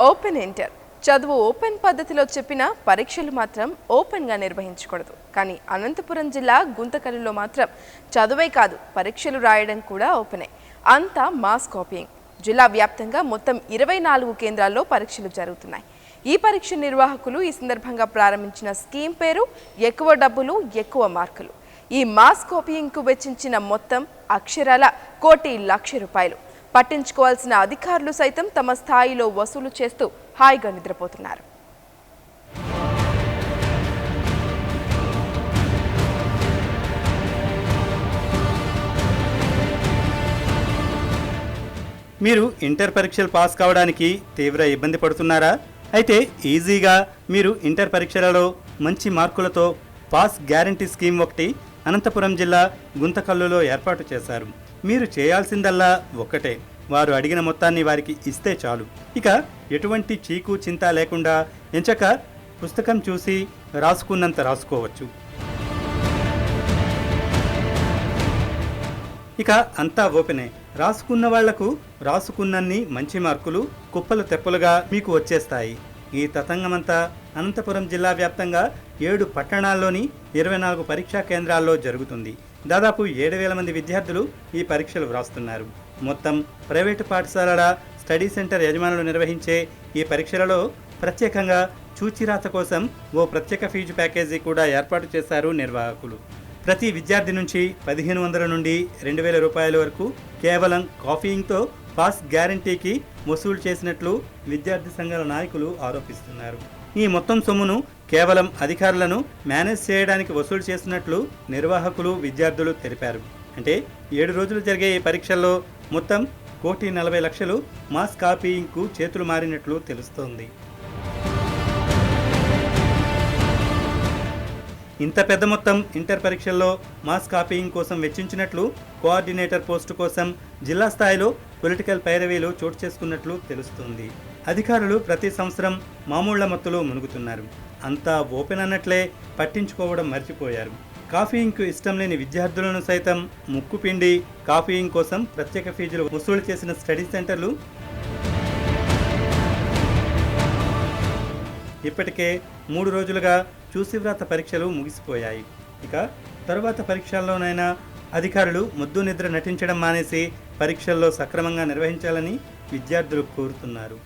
Open inter చదువు open పద్ధతిలో చెప్పిన పరీక్షలు మాత్రం ఓపెన్గా నిర్వహించకూడదు. కానీ అనంతపురం జిల్లా గుంతకల్లులో మాత్రం చదువే కాదు పరీక్షలు రాయడం కూడా ఓపెనే. అంతా మాస్ కాపీయింగ్. జిల్లా వ్యాప్తంగా మొత్తం 24 కేంద్రాల్లో పరీక్షలు జరుగుతున్నాయి. ఈ పరీక్ష నిర్వాహకులు ఈ సందర్భంగా ప్రారంభించిన స్కీమ్ పేరు ఎక్కువ డబ్బులు ఎక్కువ మార్కులు. ఈ మాస్ కాపీయింగ్కు వెచ్చించిన మొత్తం అక్షరాల 1,00,00,000 రూపాయలు. పట్టించుకోవాల్సిన అధికారులు సైతం తమ స్థాయిలో వసూలు చేస్తూ హాయిగా నిద్రపోతున్నారు. మీరు ఇంటర్ పరీక్షలు పాస్ కావడానికి తీవ్ర ఇబ్బంది పడుతున్నారా? అయితే ఈజీగా మీరు ఇంటర్ పరీక్షలలో మంచి మార్కులతో పాస్ గ్యారంటీ స్కీమ్ ఒకటి అనంతపురం జిల్లా గుంతకల్లులో ఏర్పాటు చేశారు. మీరు చేయాల్సిందల్లా ఒక్కటే, వారు అడిగిన మొత్తాన్ని వారికి ఇస్తే చాలు. ఇక ఎటువంటి చీకు చింత లేకుండా ఎంచక పుస్తకం చూసి రాసుకున్నంత రాసుకోవచ్చు. ఇక అంతా ఓపెనే. రాసుకున్న వాళ్లకు రాసుకున్నన్ని మంచి మార్కులు కుప్పలు తెప్పలుగా మీకు వచ్చేస్తాయి. ఈ తతంగమంతా అనంతపురం జిల్లా వ్యాప్తంగా 7 పట్టణాల్లోని 24 పరీక్షా కేంద్రాల్లో జరుగుతుంది. దాదాపు 7,000 మంది విద్యార్థులు ఈ పరీక్షలు వ్రాస్తున్నారు. మొత్తం ప్రైవేటు పాఠశాలల స్టడీ సెంటర్ యజమానులు నిర్వహించే ఈ పరీక్షలలో ప్రత్యేకంగా చూచిరాత కోసం ఓ ప్రత్యేక ఫీజు ప్యాకేజీ కూడా ఏర్పాటు చేశారు నిర్వాహకులు. ప్రతి విద్యార్థి నుంచి 1,500 నుండి 2,000 రూపాయల వరకు కేవలం కాపీయింగ్తో పాస్ గ్యారంటీకి వసూలు చేసినట్లు విద్యార్థి సంఘాల నాయకులు ఆరోపిస్తున్నారు. ఈ మొత్తం సొమ్మును కేవలం అధికారులను మేనేజ్ చేయడానికి వసూలు చేసినట్లు నిర్వాహకులు విద్యార్థులు తెలిపారు. అంటే 7 రోజులు జరిగే ఈ పరీక్షల్లో మొత్తం 1,40,00,000 మాస్ కాపీయింగ్కు చేతులు మారినట్లు తెలుస్తోంది. ఇంత పెద్ద మొత్తం ఇంటర్ పరీక్షల్లో మాస్ కాపీయింగ్ కోసం వెచ్చించినట్లు, కోఆర్డినేటర్ పోస్టు కోసం జిల్లా స్థాయిలో పొలిటికల్ పైరవీలు చోటు చేసుకున్నట్లు తెలుస్తుంది. అధికారులు ప్రతి సంవత్సరం మామూళ్ల మత్తులో మునుగుతున్నారు. అంతా ఓపెన్ అన్నట్లే పట్టించుకోవడం మర్చిపోయారు. కాపీయింగ్కు ఇష్టం లేని విద్యార్థులను సైతం ముక్కుపిండి కాపీయింగ్ కోసం ప్రత్యేక ఫీజులు వసూలు చేసిన స్టడీ సెంటర్లు ఇప్పటికే 3 రోజులుగా చూసివ్రాత పరీక్షలు ముగిసిపోయాయి. ఇక తరువాత పరీక్షల్లోనైనా అధికారులు ముద్దు నిద్ర నటించడం మానేసి పరీక్షల్లో సక్రమంగా నిర్వహించాలని విద్యార్థులు కోరుతున్నారు.